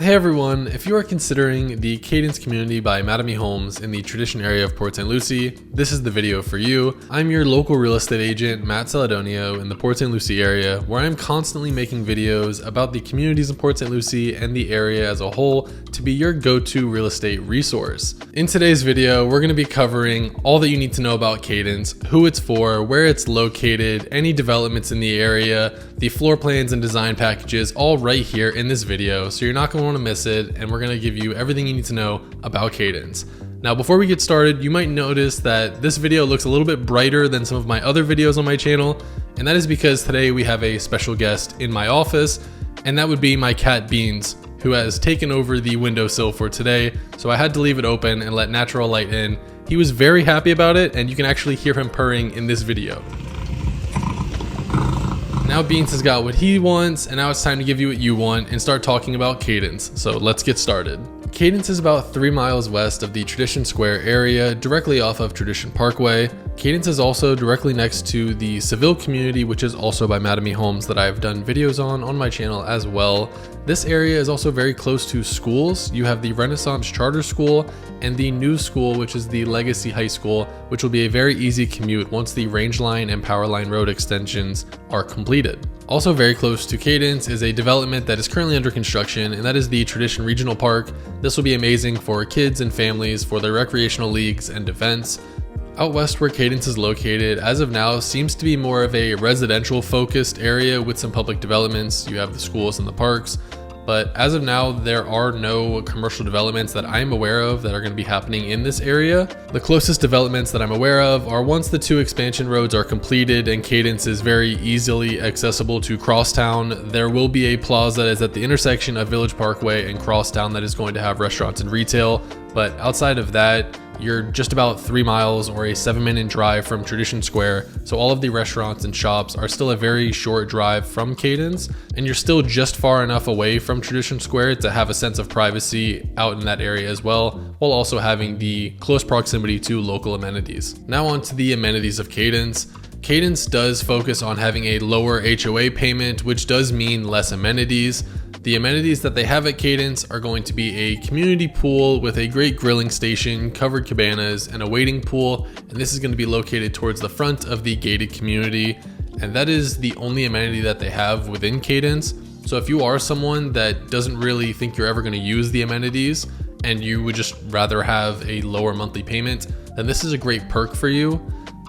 Hey everyone, if you are considering the Cadence community by Mattamy Homes in the Tradition area of Port St. Lucie, this is the video for you. I'm your local real estate agent, Matt Celadonio, in the Port St. Lucie area, where I'm constantly making videos about the communities in Port St. Lucie and the area as a whole to be your go-to real estate resource. In today's video, we're going to be covering all that you need to know about Cadence, who it's for, where it's located, any developments in the area, the floor plans and design packages, all right here in this video, so you're not going to want to miss it, and we're going to give you everything you need to know about Cadence. Now, before we get started, you might notice that this video looks a little bit brighter than some of my other videos on my channel, and that is because today we have a special guest in my office, and that would be my cat Beans, who has taken over the windowsill for today, so I had to leave it open and let natural light in. He was very happy about it, and you can actually hear him purring in this video. Now Beans has got what he wants, and now it's time to give you what you want and start talking about Cadence. So let's get started. Cadence is about 3 miles west of the Tradition Square area, directly off of Tradition Parkway. Cadence is also directly next to the Seville community, which is also by Mattamy Homes that I've done videos on my channel as well. This area is also very close to schools. You have the Renaissance Charter School and the new school, which is the Legacy High School, which will be a very easy commute once the Range Line and Power Line Road extensions are completed. Also very close to Cadence is a development that is currently under construction, and that is the Tradition Regional Park. This will be amazing for kids and families for their recreational leagues and events. Out west where Cadence is located, as of now, seems to be more of a residential focused area with some public developments. You have the schools and the parks, but as of now, there are no commercial developments that I'm aware of that are going to be happening in this area. The closest developments that I'm aware of are once the 2 expansion roads are completed and Cadence is very easily accessible to Crosstown, there will be a plaza that is at the intersection of Village Parkway and Crosstown that is going to have restaurants and retail, but outside of that, you're just about 3 miles or a 7-minute drive from Tradition Square, so all of the restaurants and shops are still a very short drive from Cadence, and you're still just far enough away from Tradition Square to have a sense of privacy out in that area as well, while also having the close proximity to local amenities. Now on to the amenities of Cadence. Cadence does focus on having a lower HOA payment, which does mean less amenities. The amenities that they have at Cadence are going to be a community pool with a great grilling station, covered cabanas, and a wading pool, and this is going to be located towards the front of the gated community, and that is the only amenity that they have within Cadence. So if you are someone that doesn't really think you're ever going to use the amenities and you would just rather have a lower monthly payment, then this is a great perk for you.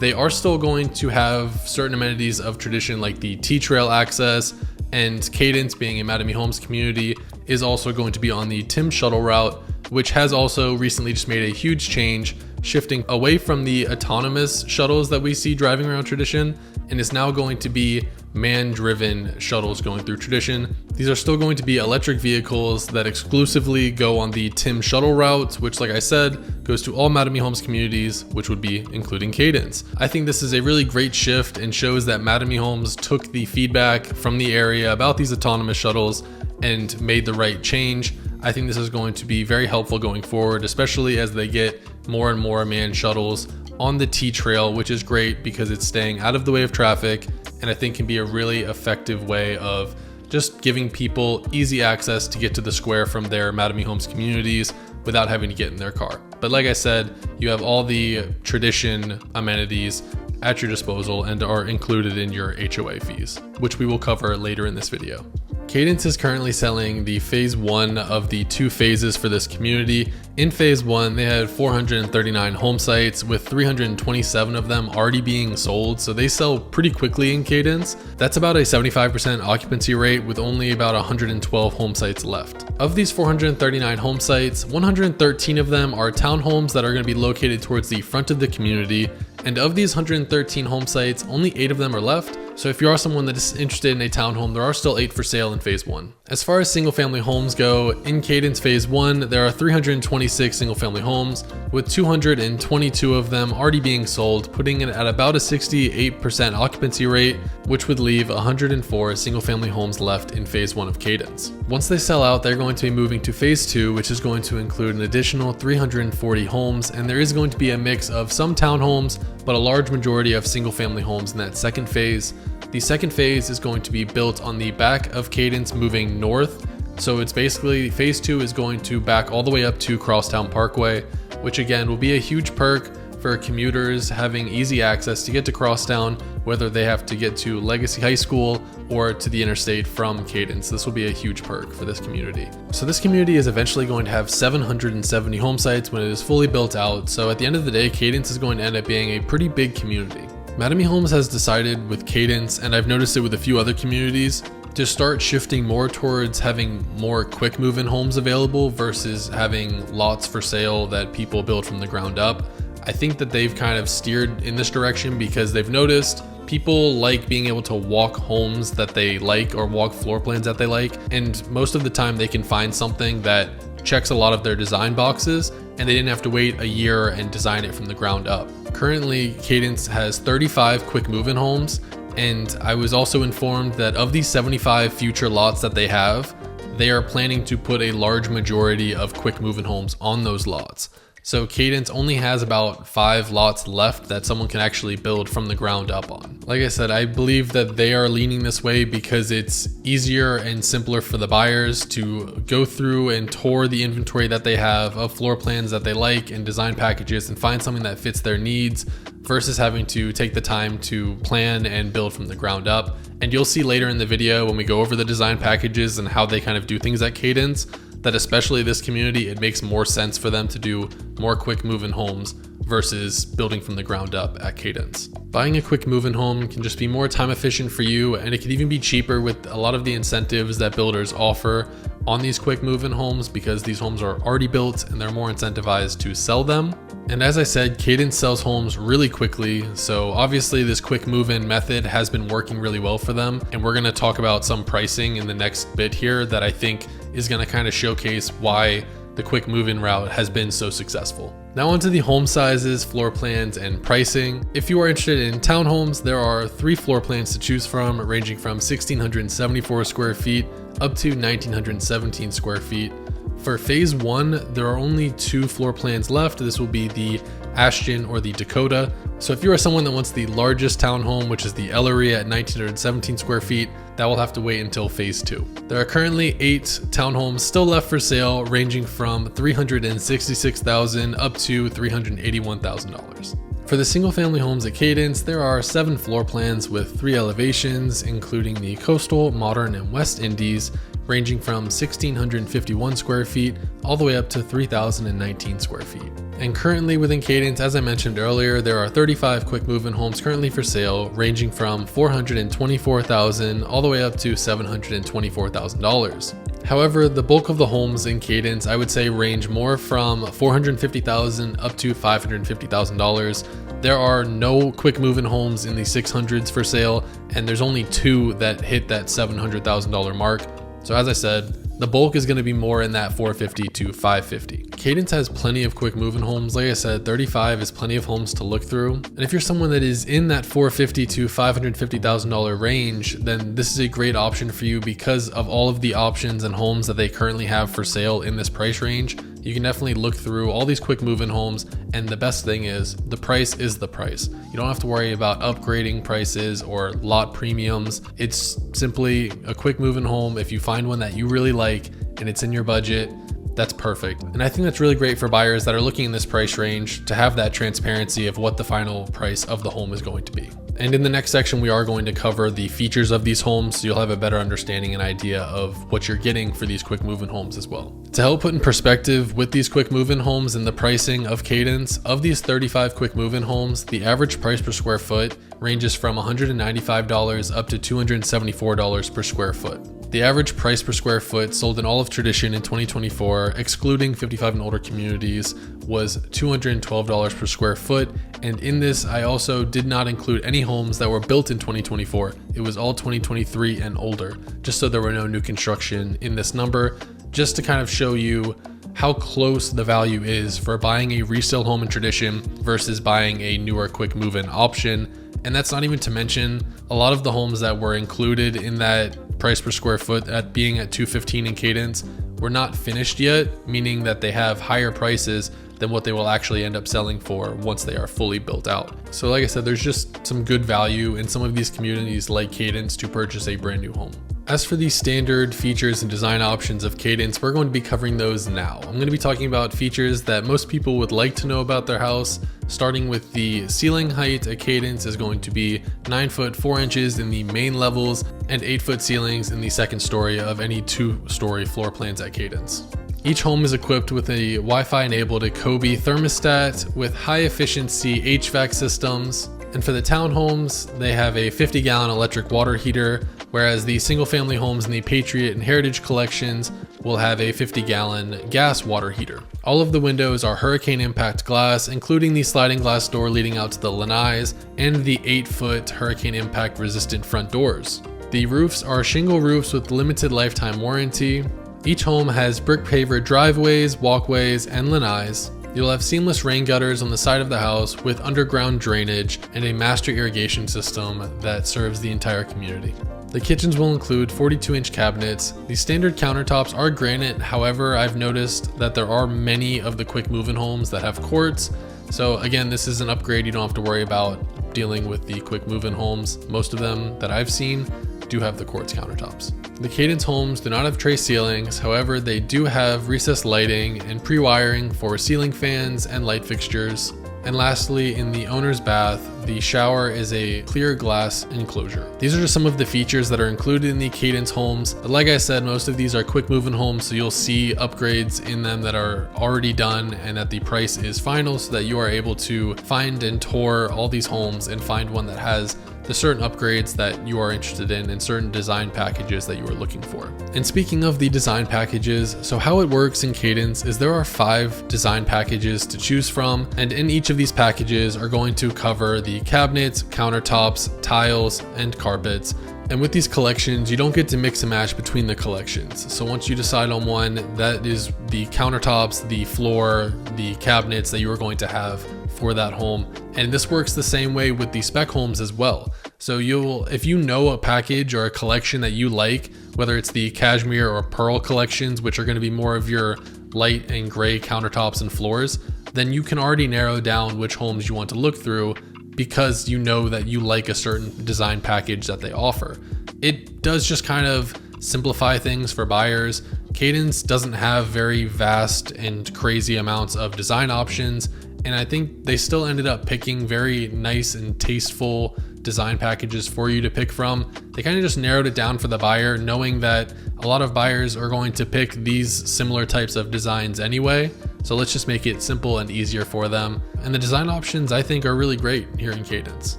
They are still going to have certain amenities of Tradition like the T-Trail access, and Cadence, being a Mattamy Homes community, is also going to be on the Tim shuttle route, which has also recently just made a huge change, shifting away from the autonomous shuttles that we see driving around Tradition, and is now going to be man-driven shuttles going through Tradition. These are still going to be electric vehicles that exclusively go on the Tim shuttle route, which, like I said, goes to all Mattamy Homes communities, which would be including Cadence. I think this is a really great shift and shows that Mattamy Homes took the feedback from the area about these autonomous shuttles and made the right change. I think this is going to be very helpful going forward, especially as they get more and more manned shuttles on the T-Trail, which is great because it's staying out of the way of traffic, and I think can be a really effective way of just giving people easy access to get to the square from their Mattamy Homes communities without having to get in their car. But like I said, you have all the Tradition amenities at your disposal and are included in your HOA fees, which we will cover later in this video. Cadence is currently selling the phase 1 of the 2 phases for this community. In phase 1, they had 439 home sites with 327 of them already being sold, so they sell pretty quickly in Cadence. That's about a 75% occupancy rate with only about 112 home sites left. Of these 439 home sites, 113 of them are townhomes that are going to be located towards the front of the community, and of these 113 home sites, only 8 of them are left. So if you are someone that is interested in a townhome, there are still 8 for sale in phase 1. As far as single family homes go, in Cadence phase 1, there are 326 single family homes with 222 of them already being sold, putting it at about a 68% occupancy rate, which would leave 104 single family homes left in phase 1 of Cadence. Once they sell out, they're going to be moving to phase 2, which is going to include an additional 340 homes, and there is going to be a mix of some townhomes, but a large majority of single family homes in that second phase. The second phase is going to be built on the back of Cadence moving north So it's basically phase 2 is going to back all the way up to Crosstown Parkway, which again will be a huge perk for commuters having easy access to get to Crosstown, whether they have to get to Legacy High School or to the interstate from Cadence. This will be a huge perk for this community. So this community is eventually going to have 770 home sites when it is fully built out. So at the end of the day, Cadence is going to end up being a pretty big community. Mattamy Homes has decided with Cadence, and I've noticed it with a few other communities, to start shifting more towards having more quick move-in homes available versus having lots for sale that people build from the ground up. I think that they've kind of steered in this direction because they've noticed people like being able to walk homes that they like or walk floor plans that they like, and most of the time they can find something that checks a lot of their design boxes and they didn't have to wait a year and design it from the ground up. Currently, Cadence has 35 quick move-in homes, and I was also informed that of these 75 future lots that they have, they are planning to put a large majority of quick move-in homes on those lots. So Cadence only has about 5 lots left that someone can actually build from the ground up on. Like I said, I believe that they are leaning this way because it's easier and simpler for the buyers to go through and tour the inventory that they have of floor plans that they like and design packages and find something that fits their needs versus having to take the time to plan and build from the ground up. And you'll see later in the video when we go over the design packages and how they kind of do things at Cadence, that especially this community, it makes more sense for them to do more quick move-in homes versus building from the ground up at Cadence. Buying a quick move-in home can just be more time efficient for you, and it can even be cheaper with a lot of the incentives that builders offer on these quick move-in homes because these homes are already built and they're more incentivized to sell them. And as I said, Cadence sells homes really quickly, so obviously this quick move-in method has been working really well for them, and we're going to talk about some pricing in the next bit here that I think is going to kind of showcase why the quick move-in route has been so successful. Now onto the home sizes, floor plans, and pricing. If you are interested in townhomes, there are 3 floor plans to choose from, ranging from 1,674 square feet up to 1,917 square feet. For phase 1, there are only 2 floor plans left. This will be the Ashton or the Dakota. So if you are someone that wants the largest townhome, which is the Ellery at 1,917 square feet, that will have to wait until phase 2. There are currently 8 townhomes still left for sale, ranging from $366,000 up to $381,000. For the single family homes at Cadence, there are 7 floor plans with 3 elevations, including the Coastal, Modern, and West Indies, ranging from 1,651 square feet all the way up to 3,019 square feet. And currently within Cadence, as I mentioned earlier, there are 35 quick move-in homes currently for sale, ranging from $424,000 all the way up to $724,000. However, the bulk of the homes in Cadence, I would say, range more from $450,000 up to $550,000. There are no quick move-in homes in the 600s for sale, and there's only 2 that hit that $700,000 mark. So as I said, the bulk is going to be more in that $450,000 to $550,000. Cadence has plenty of quick move-in homes. Like I said, 35 is plenty of homes to look through. And if you're someone that is in that $450,000 to $550,000 range, then this is a great option for you because of all of the options and homes that they currently have for sale in this price range. You can definitely look through all these quick move-in homes, and the best thing is the price is the price. You don't have to worry about upgrading prices or lot premiums. It's simply a quick move-in home. If you find one that you really like and it's in your budget, that's perfect. And I think that's really great for buyers that are looking in this price range to have that transparency of what the final price of the home is going to be. And in the next section, we are going to cover the features of these homes, so you'll have a better understanding and idea of what you're getting for these quick move-in homes as well. To help put in perspective with these quick move-in homes and the pricing of Cadence, of these 35 quick move-in homes, the average price per square foot ranges from $195 up to $274 per square foot. The average price per square foot sold in all of Tradition in 2024, excluding 55 and older communities, was $212 per square foot. And in this, I also did not include any homes that were built in 2024. It was all 2023 and older, just so there were no new construction in this number, just to kind of show you how close the value is for buying a resale home in Tradition versus buying a newer quick move-in option. And that's not even to mention a lot of the homes that were included in that price per square foot at being at $215 in Cadence were not finished yet, meaning that they have higher prices than what they will actually end up selling for once they are fully built out. So like I said, there's just some good value in some of these communities like Cadence to purchase a brand new home. As for the standard features and design options of Cadence, we're going to be covering those now. I'm going to be talking about features that most people would like to know about their house, starting with the ceiling height at Cadence is going to be 9 foot 4 inches in the main levels and 8 foot ceilings in the second story of any 2-story floor plans at Cadence. Each home is equipped with a Wi-Fi enabled Ecobee thermostat with high efficiency HVAC systems. And for the townhomes, they have a 50-gallon electric water heater, whereas the single-family homes in the Patriot and Heritage collections will have a 50-gallon gas water heater. All of the windows are hurricane impact glass, including the sliding glass door leading out to the lanais and the 8-foot hurricane impact resistant front doors. The roofs are shingle roofs with limited lifetime warranty. Each home has brick paver driveways, walkways, and lanais. You'll have seamless rain gutters on the side of the house with underground drainage and a master irrigation system that serves the entire community. The kitchens will include 42-inch cabinets. The standard countertops are granite, however, I've noticed that there are many of the quick move-in homes that have quartz. So again, this is an upgrade. You don't have to worry about dealing with the quick move-in homes. Most of them that I've seen do have the quartz countertops. The Cadence homes do not have tray ceilings, however they do have recessed lighting and pre-wiring for ceiling fans and light fixtures. And lastly, in the owner's bath, the shower is a clear glass enclosure. These are just some of the features that are included in the Cadence homes. Like I said, most of these are quick move-in homes, so you'll see upgrades in them that are already done and that the price is final so that you are able to find and tour all these homes and find one that has the certain upgrades that you are interested in and certain design packages that you are looking for. And speaking of the design packages, so how it works in Cadence is there are 5 design packages to choose from, and in each of these packages are going to cover the cabinets, countertops, tiles, and carpets. And with these collections, you don't get to mix and match between the collections. So once you decide on one, that is the countertops, the floor, the cabinets that you are going to have for that home. And this works the same way with the spec homes as well. So if you know a package or a collection that you like, whether it's the cashmere or pearl collections, which are going to be more of your light and gray countertops and floors, then you can already narrow down which homes you want to look through because you know that you like a certain design package that they offer. It does just kind of simplify things for buyers. Cadence doesn't have very vast and crazy amounts of design options, and I think they still ended up picking very nice and tasteful design packages for you to pick from. They kind of just narrowed it down for the buyer, knowing that a lot of buyers are going to pick these similar types of designs anyway. So let's just make it simple and easier for them. And the design options I think are really great here in Cadence.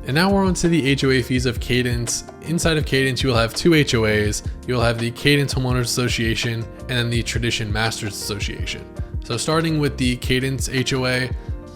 And now we're on to the HOA fees of Cadence. Inside of Cadence, you will have 2 HOAs. You'll have the Cadence Homeowners Association and then the Tradition Masters Association. So starting with the Cadence HOA,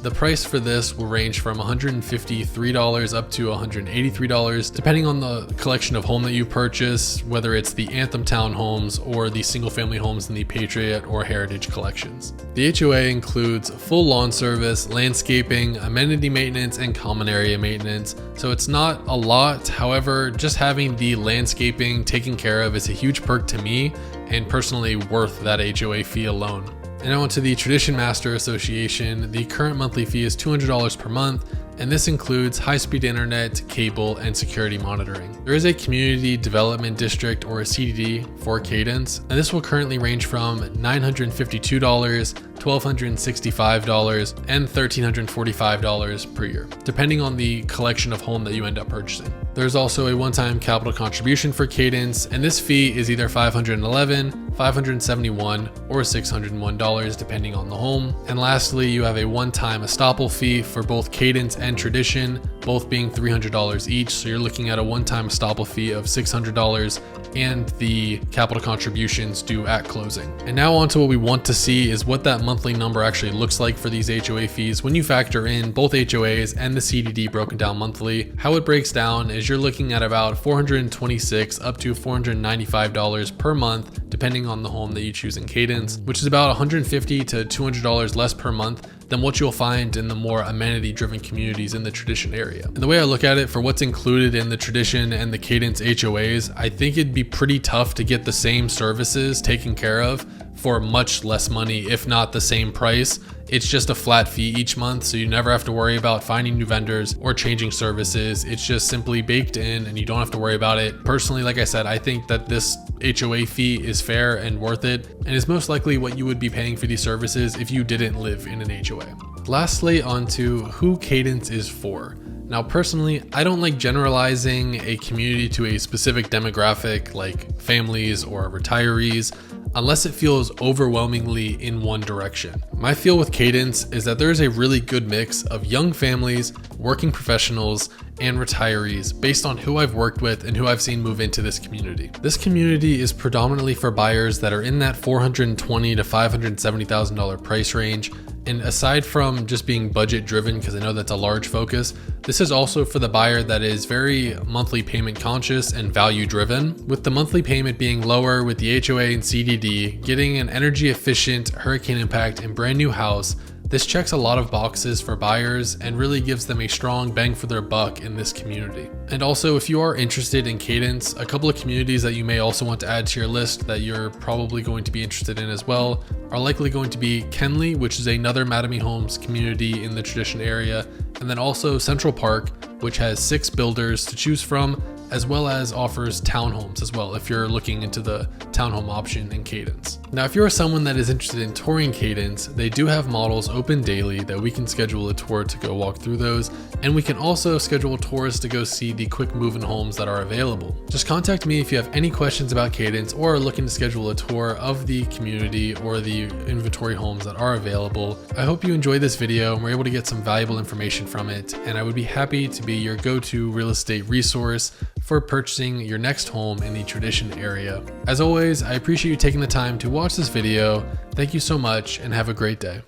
the price for this will range from $153 up to $183, depending on the collection of home that you purchase, whether it's the Anthem townhomes or the single-family homes in the Patriot or Heritage collections. The HOA includes full lawn service, landscaping, amenity maintenance, and common area maintenance. So it's not a lot. However, just having the landscaping taken care of is a huge perk to me and personally worth that HOA fee alone. And now onto the Tradition Master Association. The current monthly fee is $200 per month, and this includes high-speed internet, cable, and security monitoring. There is a community development district or a CDD for Cadence, and this will currently range from $952, $1,265, and $1,345 per year, depending on the collection of home that you end up purchasing. There's also a one-time capital contribution for Cadence, and this fee is either $511, $571, or $601 depending on the home. And lastly, you have a one-time estoppel fee for both Cadence and Tradition, both being $300 each. So you're looking at a one-time estoppel fee of $600 and the capital contributions due at closing. And now on to what we want to see is what that monthly number actually looks like for these HOA fees when you factor in both HOAs and the CDD broken down monthly. How it breaks down is you're looking at about $426 up to $495 per month depending on the home that you choose in Cadence, which is about $150 to $200 less per month than what you'll find in the more amenity-driven communities in the Tradition area. And the way I look at it, for what's included in the Tradition and the Cadence HOAs, I think it'd be pretty tough to get the same services taken care of for much less money, if not the same price. It's just a flat fee each month, so you never have to worry about finding new vendors or changing services. It's just simply baked in and you don't have to worry about it. Personally, like I said, I think that this HOA fee is fair and worth it, and is most likely what you would be paying for these services if you didn't live in an HOA. Lastly, onto who Cadence is for. Now, personally, I don't like generalizing a community to a specific demographic like families or retirees, unless it feels overwhelmingly in one direction. My feel with Cadence is that there is a really good mix of young families, working professionals, and retirees based on who I've worked with and who I've seen move into this community. This community is predominantly for buyers that are in that $420,000 to $570,000 price range. And aside from just being budget driven, because I know that's a large focus, this is also for the buyer that is very monthly payment conscious and value driven, with the monthly payment being lower with the HOA and CDD, getting an energy efficient, hurricane impact, and brand new house. This checks a lot of boxes for buyers and really gives them a strong bang for their buck in this community. And also, if you are interested in Cadence, a couple of communities that you may also want to add to your list that you're probably going to be interested in as well are likely going to be Kenley, which is another Mattamy Homes community in the Tradition area, and then also Central Park, which has 6 builders to choose from, as well as offers townhomes as well if you're looking into the townhome option in Cadence. Now, if you're someone that is interested in touring Cadence, they do have models open daily that we can schedule a tour to go walk through those, and we can also schedule tours to go see the quick move-in homes that are available. Just contact me if you have any questions about Cadence or are looking to schedule a tour of the community or the inventory homes that are available. I hope you enjoyed this video and were able to get some valuable information from it, and I would be happy to be your go-to real estate resource for purchasing your next home in the Tradition area. As always, I appreciate you taking the time to watch this video. Thank you so much and have a great day.